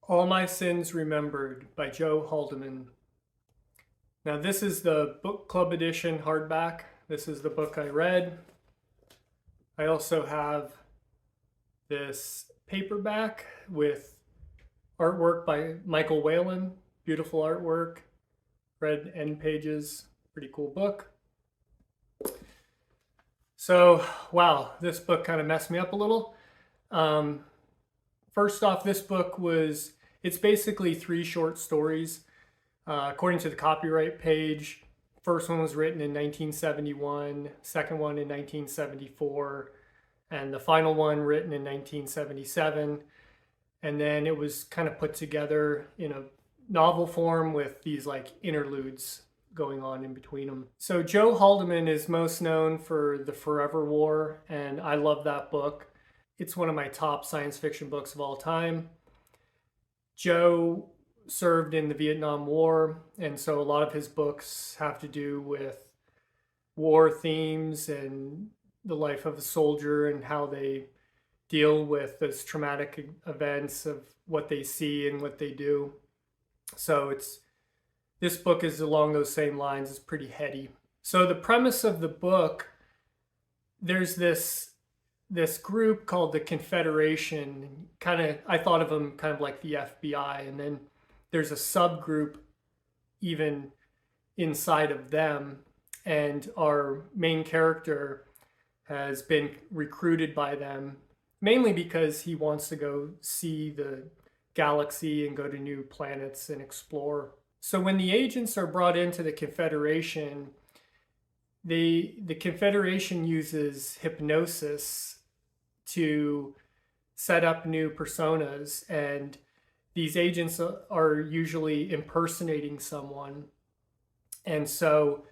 All My Sins Remembered by Joe Haldeman. Now, this is the book club edition hardback. This is the book I read. I also have this paperback with artwork by Michael Whalen. Beautiful artwork, red end pages, pretty cool book. So, wow, this book kind of messed me up a little. Um, First off, this book it's basically three short stories. According to the copyright page, first one was written in 1971, second one in 1974, and the final one written in 1977. And then it was kind of put together in a novel form with these like interludes going on in between them. So Joe Haldeman is most known for The Forever War, and I love that book. It's one of my top science fiction books of all time. Joe served in the Vietnam War, and so a lot of his books have to do with war themes and the life of a soldier and how they deal with those traumatic events of what they see and what they do. So this book is along those same lines. It's pretty heady. So the premise of the book, there's this group called the Confederation. Kind of, I thought of them kind of like the FBI, and then there's a subgroup even inside of them. And our main character has been recruited by them mainly because he wants to go see the galaxy and go to new planets and explore. So when the agents are brought into the Confederation, the Confederation uses hypnosis to set up new personas, and these agents are usually impersonating someone. And so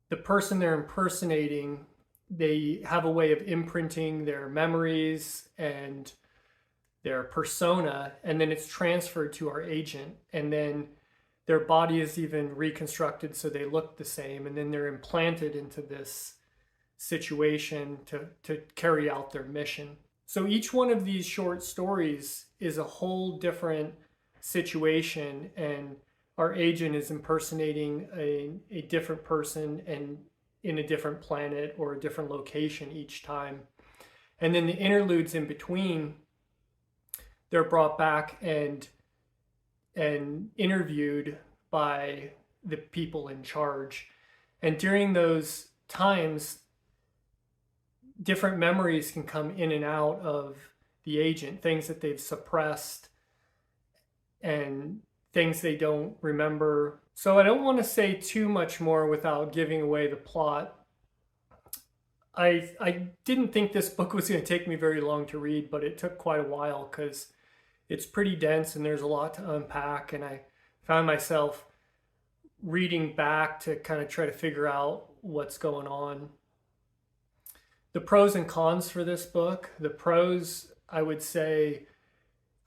the person they're impersonating, they have a way of imprinting their memories and their persona, and then it's transferred to our agent, and then their body is even reconstructed so they look the same, and then they're implanted into this situation to carry out their mission. So each one of these short stories is a whole different situation, and our agent is impersonating a different person and in a different planet or a different location each time. And then the interludes in between, they're brought back and interviewed by the people in charge. And during those times, different memories can come in and out of the agent, things that they've suppressed and things they don't remember. So I don't want to say too much more without giving away the plot. I didn't think this book was going to take me very long to read, but it took quite a while because it's pretty dense and there's a lot to unpack. And I found myself reading back to kind of try to figure out what's going on. The pros and cons for this book. The pros, I would say,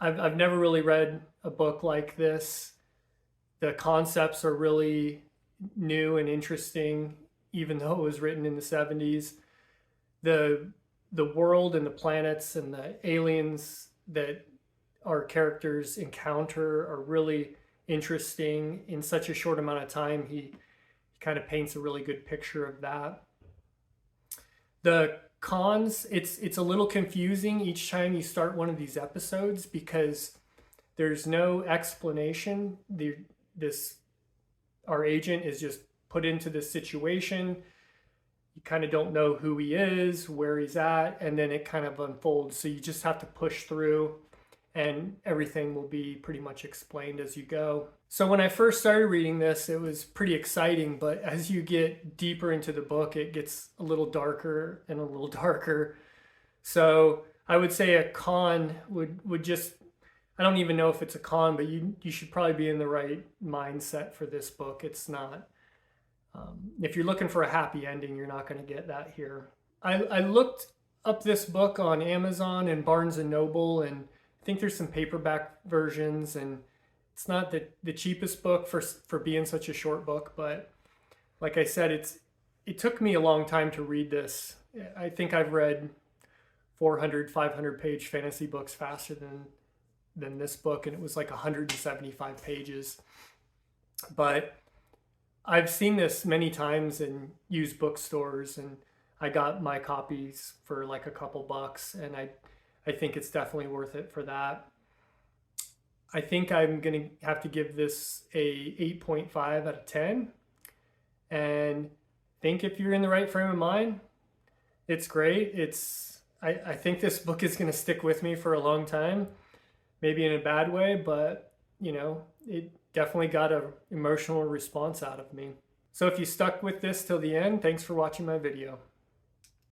I've never really read a book like this. The concepts are really new and interesting, even though it was written in the 70s. The world and the planets and the aliens that our characters encounter are really interesting. In such a short amount of time, he kind of paints a really good picture of that. The cons, it's a little confusing each time you start one of these episodes because there's no explanation. Our agent is just put into this situation. You kind of don't know who he is, where he's at, and then it kind of unfolds. So you just have to push through, and everything will be pretty much explained as you go. So when I first started reading this, it was pretty exciting, but as you get deeper into the book, it gets a little darker and a little darker. So I would say a con would just, I don't even know if it's a con, but you should probably be in the right mindset for this book. It's not, if you're looking for a happy ending, you're not going to get that here. I looked up this book on Amazon and Barnes and Noble, and I think there's some paperback versions, and it's not the cheapest book for being such a short book, but like I said, it took me a long time to read this. I think I've read 400, 500 page fantasy books faster than than this book, and it was like 175 pages. But I've seen this many times in used bookstores, and I got my copies for like a couple bucks, and I think it's definitely worth it for that. I think I'm gonna have to give this a 8.5 out of 10, and think if you're in the right frame of mind, it's great. I think this book is gonna stick with me for a long time, maybe in a bad way, but it definitely got an emotional response out of me. So if you stuck with this till the end, thanks for watching my video.